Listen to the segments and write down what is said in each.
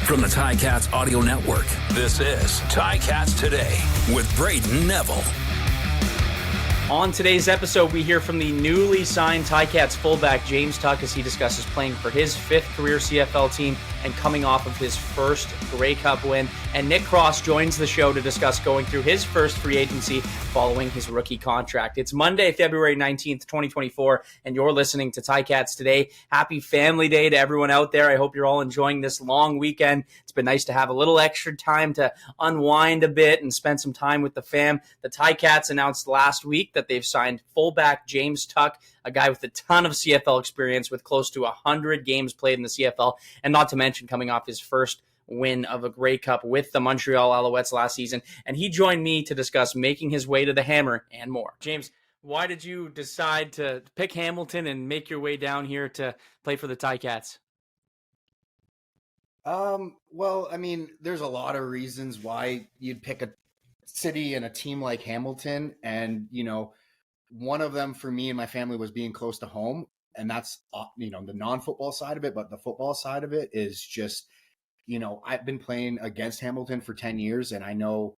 From the Ticats Audio Network, this is Ticats Today with Brayden Neville. On today's episode, we hear from the newly signed Ticats fullback James Tuck as he discusses playing for his fifth career CFL team and coming off of his first Grey Cup win. And Nic Cross joins the show to discuss going through his first free agency following his rookie contract. It's Monday, February 19th, 2024, and you're listening to Ticats Today. Happy Family Day to everyone out there. I hope you're all enjoying this long weekend. It's been nice to have a little extra time to unwind a bit and spend some time with the fam. The Ticats announced last week that they've signed fullback James Tuck, a guy with a ton of CFL experience with close to 100 games played in the CFL, and not to mention coming off his first win of a Grey Cup with the Montreal Alouettes last season. And he joined me to discuss making his way to the Hammer and more. James, why did you decide to pick Hamilton and make your way down here to play for the Ticats? Well, I mean, there's a lot of reasons why you'd pick a city and a team like Hamilton. And, you know, one of them for me and my family was being close to home. And that's, you know, the non-football side of it. But the football side of it is just, you know, I've been playing against Hamilton for 10 years and I know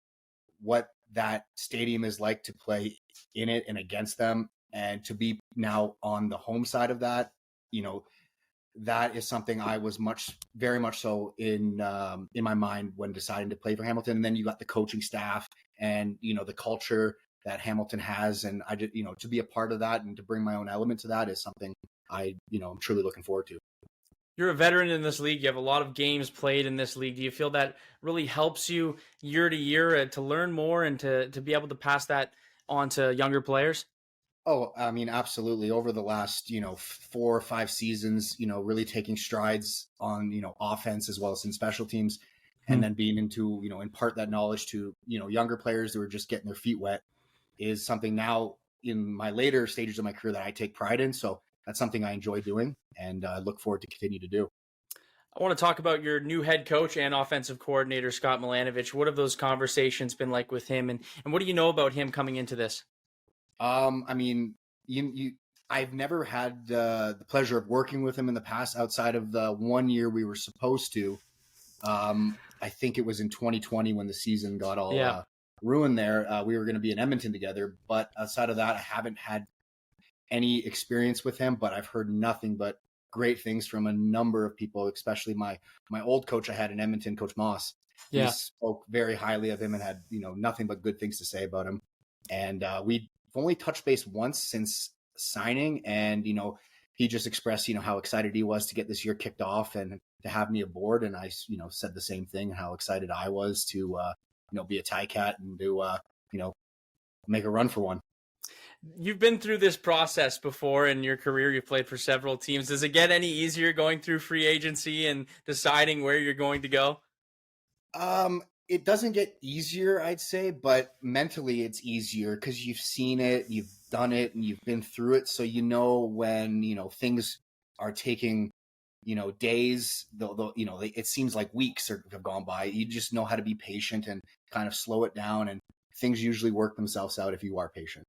what that stadium is like to play in it and against them. And to be now on the home side of that, you know, that is something I was very much so in my mind when deciding to play for Hamilton. And then you got the coaching staff and, you know, the culture that Hamilton has. And I just, you know, to be a part of that and to bring my own element to that is something I'm truly looking forward to. You're a veteran in this league. You have a lot of games played in this league. Do you feel that really helps you year to year to learn more and to be able to pass that on to younger players? Oh, I mean, absolutely. Over the last, 4 or 5 seasons, really taking strides on, offense as well as in special teams, and then being into, impart that knowledge to, younger players who are just getting their feet wet is something now in my later stages of my career that I take pride in. So that's something I enjoy doing and I look forward to continue to do. I want to talk about your new head coach and offensive coordinator, Scott Milanovich. What have those conversations been like with him? And what do you know about him coming into this? I mean, I've never had the pleasure of working with him in the past outside of the 1 year we were supposed to. I think it was in 2020 when the season got all ruined there. We were going to be in Edmonton together, but outside of that, I haven't had any experience with him, but I've heard nothing but great things from a number of people, especially my old coach I had in Edmonton, Coach Moss. He spoke very highly of him and had, nothing but good things to say about him. And we've only touched base once since signing, and he just expressed how excited he was to get this year kicked off and to have me aboard. And I said the same thing, how excited I was to be a Ticat and to make a run for one. You've been through this process before in your career. You've played for several teams. Does it get any easier going through free agency and deciding where you're going to go? It doesn't get easier, I'd say, but mentally it's easier because you've seen it, you've done it, and you've been through it. So when, things are taking, days, it seems like weeks have gone by. You just know how to be patient and kind of slow it down, and things usually work themselves out if you are patient.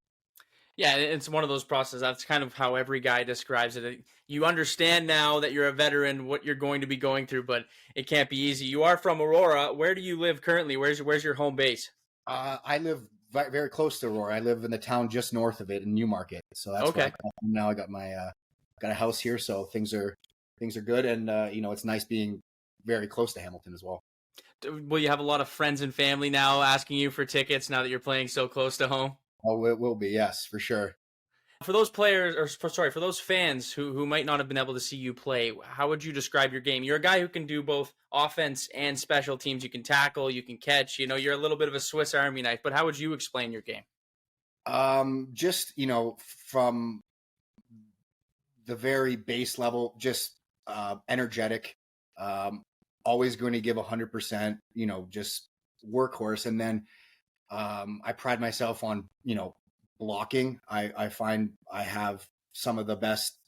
Yeah, it's one of those processes. That's kind of how every guy describes it. You understand now that you're a veteran what you're going to be going through, but it can't be easy. You are from Aurora. Where do you live currently? Where's your home base? I live very close to Aurora. I live in the town just north of it in Newmarket. So that's okay. Where I come from now. I got my got a house here, so things are good, and it's nice being very close to Hamilton as well. Will you have a lot of friends and family now asking you for tickets now that you're playing so close to home? Oh, it will be, yes, for sure. For those players, for those fans who might not have been able to see you play, how would you describe your game? You're a guy who can do both offense and special teams. You can tackle, you can catch. You're a little bit of a Swiss Army knife. But how would you explain your game? Just from the very base level, just energetic. Always going to give 100%. Just workhorse, and then. I pride myself on, blocking. I find I have some of the best,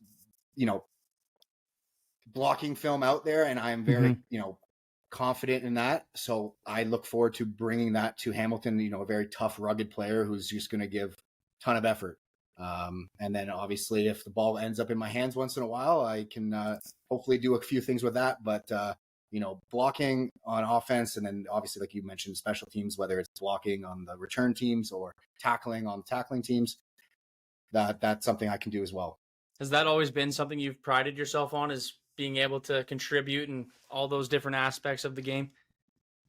blocking film out there, and I'm very, confident in that. So I look forward to bringing that to Hamilton, a very tough, rugged player who's just going to give a ton of effort. And then obviously if the ball ends up in my hands once in a while, I can hopefully do a few things with that. But blocking on offense, and then obviously, like you mentioned, special teams, whether it's blocking on the return teams or tackling on the tackling teams, that's something I can do as well. Has that always been something you've prided yourself on, is being able to contribute in all those different aspects of the game?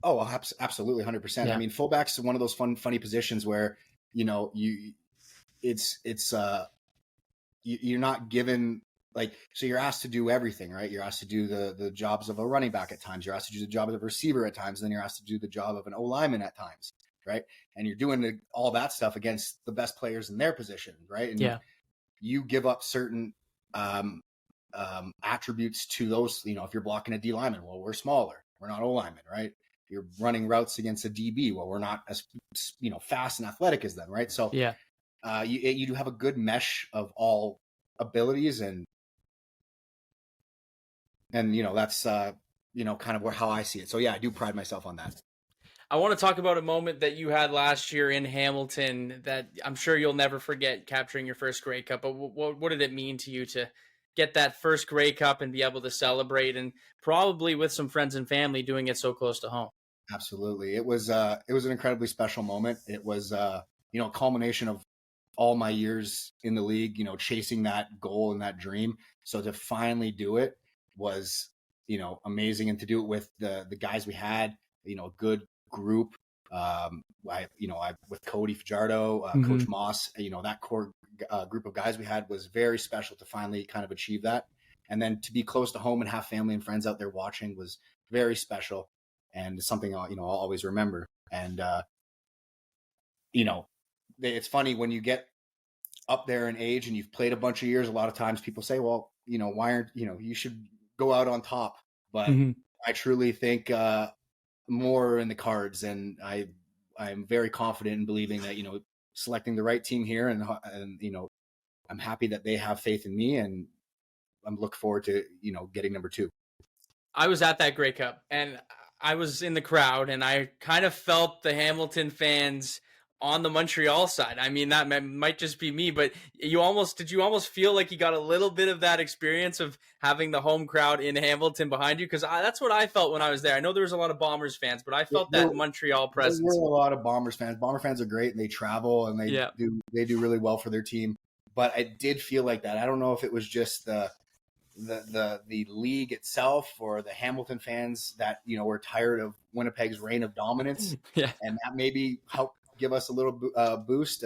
Oh, absolutely, 100%. Yeah. I mean, fullback's one of those funny positions where you're not given, like, so you're asked to do everything, right? You're asked to do the jobs of a running back at times. You're asked to do the job of a receiver at times. And then you're asked to do the job of an O lineman at times, right? And you're doing all that stuff against the best players in their position, right? And you give up certain attributes to those. If you're blocking a D lineman, well, we're smaller. We're not O linemen, right? You're running routes against a DB. Well, we're not as fast and athletic as them, right? So you do have a good mesh of all abilities, and that's kind of how I see it. So yeah, I do pride myself on that. I want to talk about a moment that you had last year in Hamilton that I'm sure you'll never forget, capturing your first Grey Cup. But what did it mean to you to get that first Grey Cup and be able to celebrate, and probably with some friends and family, doing it so close to home? Absolutely. It was an incredibly special moment. It was a culmination of all my years in the league, chasing that goal and that dream. So to finally do it was, amazing. And to do it with the guys we had, a good group. With Cody Fajardo, Coach Moss, that core group of guys we had was very special to finally kind of achieve that. And then to be close to home and have family and friends out there watching was very special, and something I'll always remember. And it's funny when you get up there in age and you've played a bunch of years. A lot of times people say, well, why aren't you should go out on top? But I truly think more in the cards, and I'm very confident in believing that selecting the right team here, and I'm happy that they have faith in me, and I'm looking forward to getting number 2. I was at that Grey Cup, and I was in the crowd, and I kind of felt the Hamilton fans on the Montreal side. I mean, that might just be me, but did you almost feel like you got a little bit of that experience of having the home crowd in Hamilton behind you? Because that's what I felt when I was there. I know there was a lot of Bombers fans, but I felt that Montreal presence. There were a lot of Bombers fans. Bomber fans are great, and they travel, and they do really well for their team. But I did feel like that. I don't know if it was just the league itself or the Hamilton fans that were tired of Winnipeg's reign of dominance, and that maybe helped give us a little boost.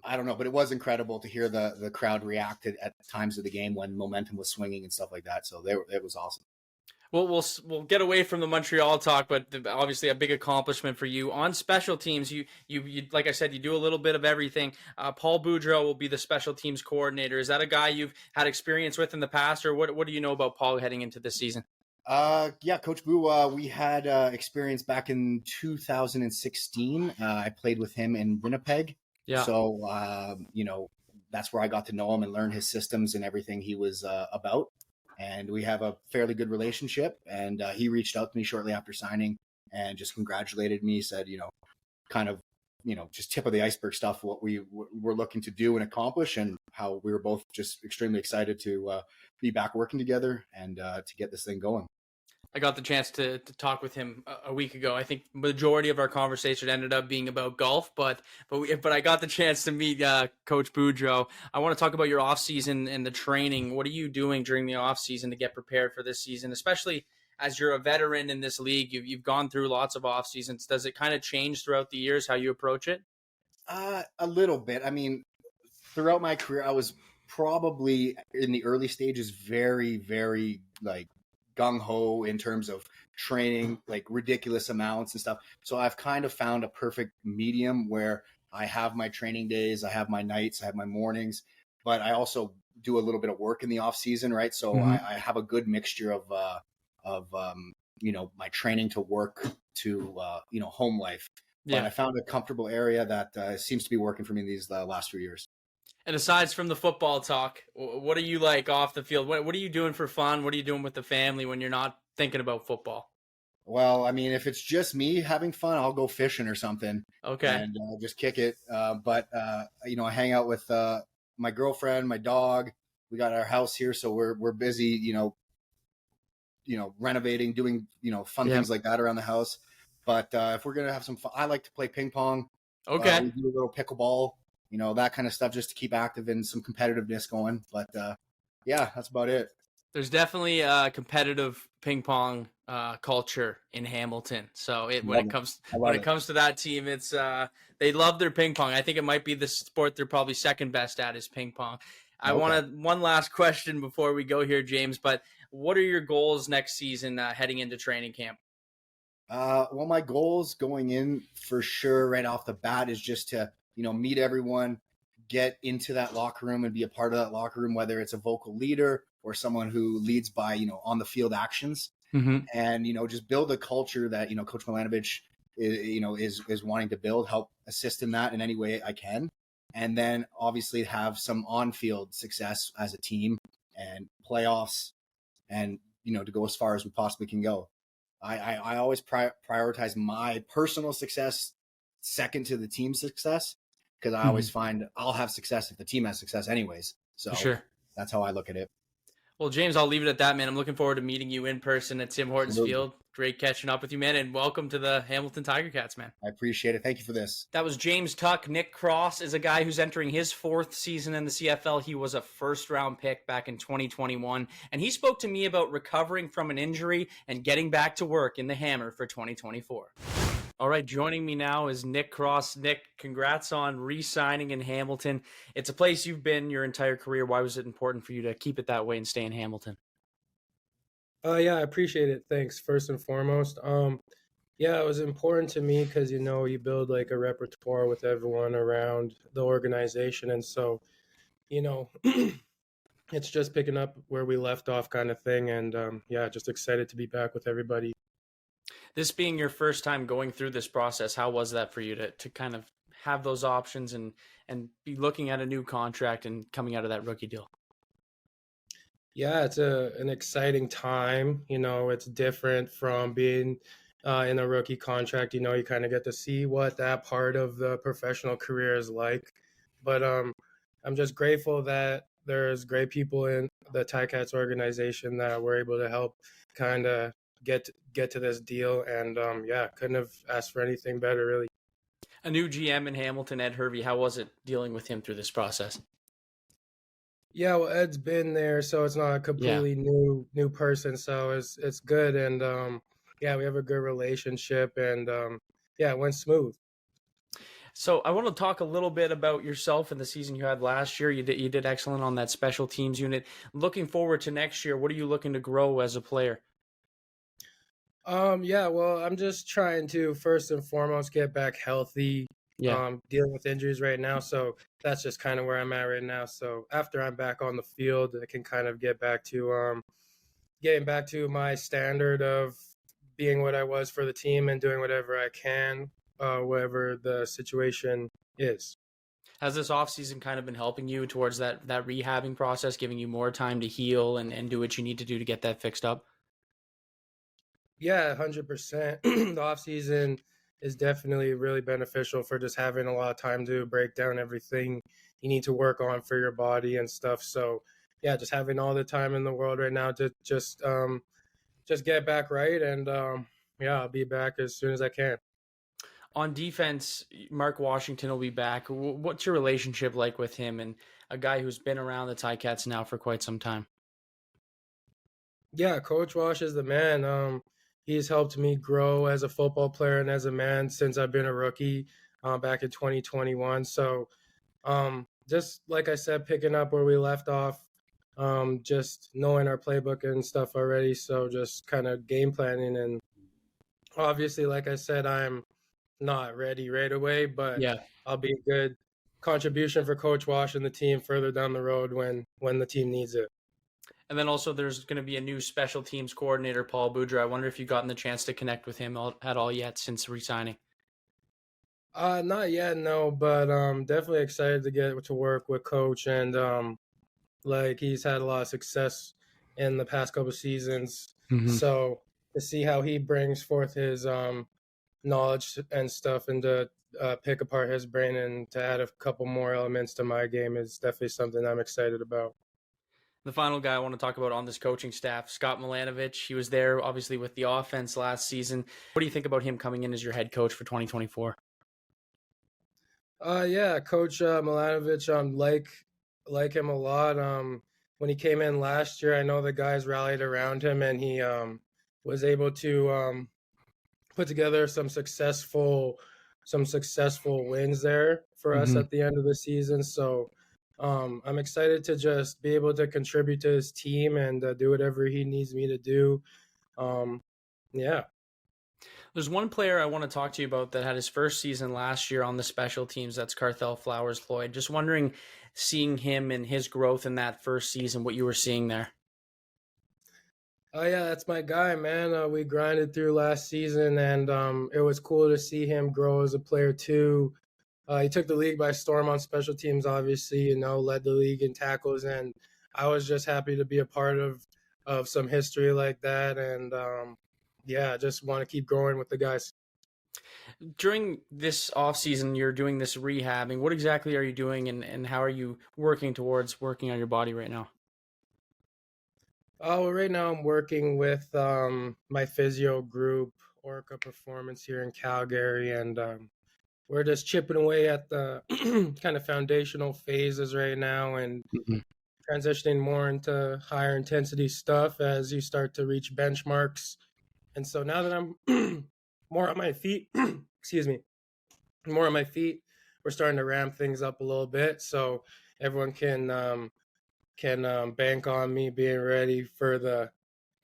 I don't know, but it was incredible to hear the crowd reacted at times of the game when momentum was swinging and stuff like that. So it was awesome. Well, we'll get away from the Montreal talk, but obviously a big accomplishment for you on special teams. You like I said, you do a little bit of everything. Paul Boudreau will be the special teams coordinator. Is that a guy you've had experience with in the past, or what do you know about Paul heading into this season? Coach Boo, we had experience back in 2016. I played with him in Winnipeg. Yeah. So, that's where I got to know him and learn his systems and everything he was about. And we have a fairly good relationship. And he reached out to me shortly after signing and just congratulated me, said, kind of, just tip of the iceberg stuff, what we were looking to do and accomplish, and how we were both just extremely excited to be back working together and to get this thing going. I got the chance to talk with him a week ago. I think majority of our conversation ended up being about golf, but I got the chance to meet Coach Boudreau. I want to talk about your off season and the training. What are you doing during the off season to get prepared for this season, especially as you're a veteran in this league? You've gone through lots of off seasons. Does it kind of change throughout the years how you approach it? A little bit. I mean, throughout my career, I was probably in the early stages very, very gung-ho in terms of training, ridiculous amounts and stuff. So I've kind of found a perfect medium where I have my training days, I have my nights, I have my mornings, but I also do a little bit of work in the off season, right? So I have a good mixture of my training to work to home life. But I found a comfortable area that seems to be working for me these last few years. And aside from the football talk, what are you like off the field? What are you doing for fun? What are you doing with the family when you're not thinking about football? Well, I mean, if it's just me having fun, I'll go fishing or something. Okay. And just kick it. But I hang out with my girlfriend, my dog. We got our house here, so we're busy, renovating, doing, fun things like that around the house. But if we're going to have some fun, I like to play ping pong. Okay. We do a little pickleball, that kind of stuff just to keep active and some competitiveness going. But yeah, that's about it. There's definitely a competitive ping pong culture in Hamilton. So when it comes to that team, it's they love their ping pong. I think it might be the sport they're probably second best at is ping pong. I wanted one last question before we go here, James. But what are your goals next season heading into training camp? Well, my goals going in for sure right off the bat is just to, meet everyone, get into that locker room and be a part of that locker room, whether it's a vocal leader or someone who leads by, on the field actions. Mm-hmm. And, just build a culture that, Coach Milanovic is wanting to build, help assist in that in any way I can. And then obviously have some on-field success as a team and playoffs and, to go as far as we possibly can go. I always prioritize my personal success second to the team's success, because I always find I'll have success if the team has success anyways. So that's how I look at it. Well, James, I'll leave it at that, man. I'm looking forward to meeting you in person at Tim Hortons Field. Great catching up with you, man, and welcome to the Hamilton Tiger Cats, man. I appreciate it. Thank you for this. That was James Tuck. Nic Cross is a guy who's entering his fourth season in the CFL. He was a first-round pick back in 2021, and he spoke to me about recovering from an injury and getting back to work in the Hammer for 2024. All right, joining me now is Nic Cross. Nick, congrats on re-signing in Hamilton. It's a place you've been your entire career. Why was it important for you to keep it that way and stay in Hamilton? Yeah, I appreciate it. Thanks, first and foremost. Yeah, it was important to me because, you build like a repertoire with everyone around the organization. And so, it's just picking up where we left off kind of thing. And yeah, just excited to be back with everybody. This being your first time going through this process, how was that for you to kind of have those options and be looking at a new contract and coming out of that rookie deal? Yeah, it's an exciting time. It's different from being in a rookie contract. You kind of get to see what that part of the professional career is like. But I'm just grateful that there's great people in the Ticats organization that were able to help kind of get to this deal. And yeah, couldn't have asked for anything better, really. A new GM in Hamilton, Ed Hervey, how was it dealing with him through this process? Yeah, well, Ed's been there, so it's not a completely new person. So it's good, and yeah, we have a good relationship, and yeah, it went smooth. So I want to talk a little bit about yourself and the season you had last year. You did excellent on that special teams unit. Looking forward to next year, what are you looking to grow as a player? Yeah, well, I'm just trying to first and foremost get back healthy. Dealing with injuries right now, so that's just kind of where I'm at right now. So after I'm back on the field, I can kind of get back to getting back to my standard of being what I was for the team and doing whatever I can, whatever the situation is. Has this offseason kind of been helping you towards that rehabbing process, giving you more time to heal and do what you need to do to get that fixed up? Yeah, 100%. The offseason is definitely really beneficial for just having a lot of time to break down everything you need to work on for your body and stuff. So yeah, just having all the time in the world right now to just get back right. And yeah, I'll be back as soon as I can. On defense, Mark Washington will be back. What's your relationship like with him and a guy who's been around the Ticats now for quite some time? Yeah, Coach Wash is the man. He's helped me grow as a football player and as a man since I've been a rookie back in 2021. So just like I said, picking up where we left off, just knowing our playbook and stuff already. So just kind of game planning. And obviously, like I said, I'm not ready right away, but yeah, I'll be a good contribution for Coach Wash and the team further down the road when the team needs it. And then also there's going to be a new special teams coordinator, Paul Boudreaux. I wonder if you've gotten the chance to connect with him at all yet since re-signing. Not yet, no, but definitely excited to get to work with Coach. And like he's had a lot of success in the past couple of seasons. Mm-hmm. So to see how he brings forth his knowledge and stuff and to pick apart his brain and to add a couple more elements to my game is definitely something I'm excited about. The final guy I want to talk about on this coaching staff, Scott Milanovich. He was there obviously with the offense last season. What do you think about him coming in as your head coach for 2024? Yeah, Coach Milanovich, like him a lot. When he came in last year, I know the guys rallied around him, and he was able to put together some successful wins there for us at the end of the season. So I'm excited to just be able to contribute to his team and do whatever he needs me to do. Yeah. There's one player I want to talk to you about that had his first season last year on the special teams. That's Carthel Flowers-Floyd. Just wondering, seeing him and his growth in that first season, what you were seeing there. Oh yeah, that's my guy, man. We grinded through last season, and it was cool to see him grow as a player too. He took the league by storm on special teams, obviously, led the league in tackles, and I was just happy to be a part of some history like that. And yeah, just want to keep growing with the guys. During this offseason, you're doing this rehabbing. What exactly are you doing, and how are you working towards working on your body right now? Well, right now I'm working with my physio group, Orca Performance here in Calgary, and we're just chipping away at the kind of foundational phases right now and transitioning more into higher intensity stuff as you start to reach benchmarks. And so now that I'm more on my feet, we're starting to ramp things up a little bit so everyone can bank on me being ready for the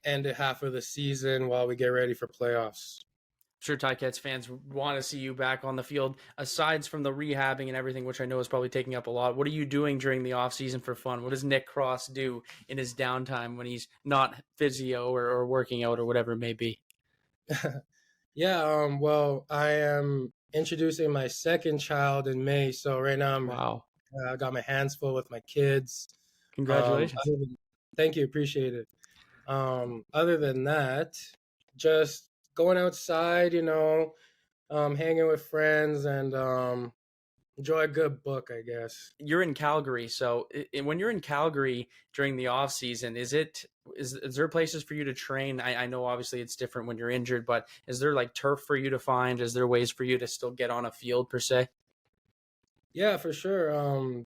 end of half of the season while we get ready for playoffs. I'm sure Ticats fans want to see you back on the field. Aside from the rehabbing and everything, which I know is probably taking up a lot, what are you doing during the offseason for fun? What does Nic Cross do in his downtime when he's not physio or working out or whatever it may be? Yeah, well, I am introducing my second child in May, so right now I got my hands full with my kids. Congratulations. Thank you. Appreciate it. Other than that, just going outside, hanging with friends and enjoy a good book, I guess. You're in Calgary. So when you're in Calgary during the off season, is there places for you to train? I know obviously it's different when you're injured, but is there like turf for you to find? Is there ways for you to still get on a field per se? Yeah, for sure.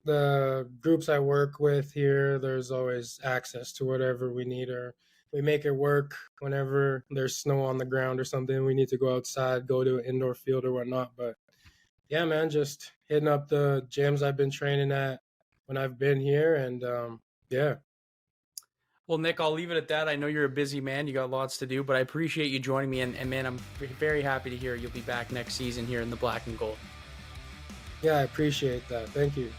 The groups I work with here, there's always access to whatever we need, or we make it work whenever there's snow on the ground or something. We need to go outside, go to an indoor field or whatnot. But yeah, man, just hitting up the gyms I've been training at when I've been here. And yeah. Well, Nic, I'll leave it at that. I know you're a busy man. You got lots to do, but I appreciate you joining me. And man, I'm very happy to hear you'll be back next season here in the black and gold. Yeah, I appreciate that. Thank you.